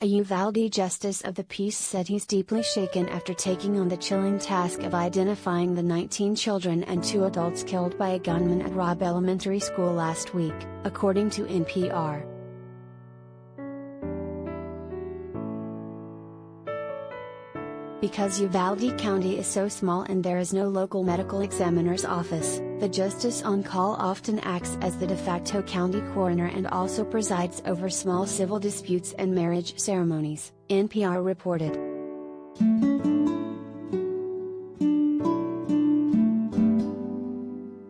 A Uvalde justice of the peace said he's deeply shaken after taking on the chilling task of identifying the 19 children and 2 adults killed by a gunman at Robb Elementary School last week, according to NPR. Because Uvalde County is so small and there is no local medical examiner's office, the justice on call often acts as the de facto county coroner and also presides over small civil disputes and marriage ceremonies, NPR reported.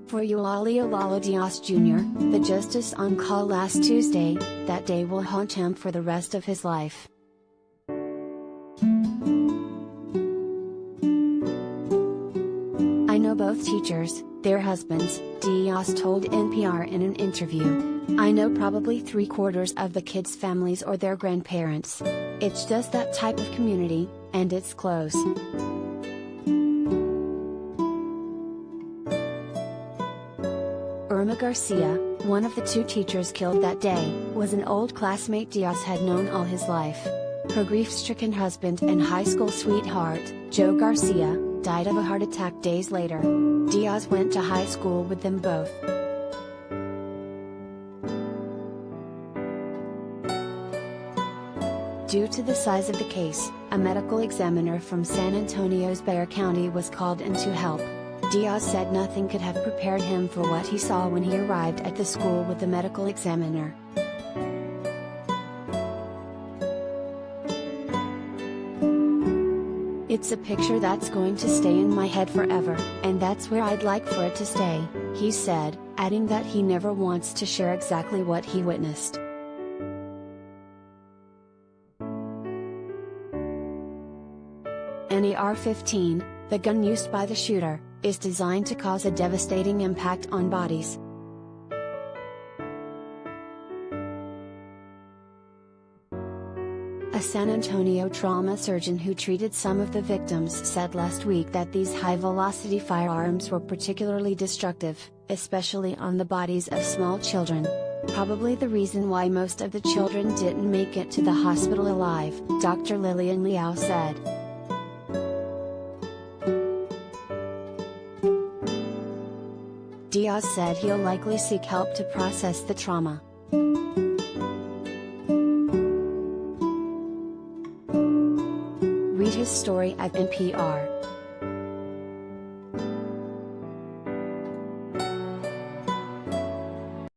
For Eulalia Diaz Jr., the justice on call last Tuesday, that day will haunt him for the rest of his life. I know both teachers, their husbands, Diaz told NPR in an interview. I know probably 3/4 of the kids' families or their grandparents. It's just that type of community, and it's close. Irma Garcia, one of the 2 teachers killed that day, was an old classmate Diaz had known all his life. Her grief-stricken husband and high school sweetheart, Joe Garcia, died of a heart attack days later. Diaz went to high school with them both. Due to the size of the case, a medical examiner from San Antonio's Bexar County was called in to help. Diaz said nothing could have prepared him for what he saw when he arrived at the school with the medical examiner. It's a picture that's going to stay in my head forever, and that's where I'd like for it to stay, he said, adding that he never wants to share exactly what he witnessed. An AR-15, the gun used by the shooter, is designed to cause a devastating impact on bodies. A San Antonio trauma surgeon who treated some of the victims said last week that these high-velocity firearms were particularly destructive, especially on the bodies of small children. Probably the reason why most of the children didn't make it to the hospital alive, Dr. Lillian Liao said. Diaz said he'll likely seek help to process the trauma. Read his story at NPR.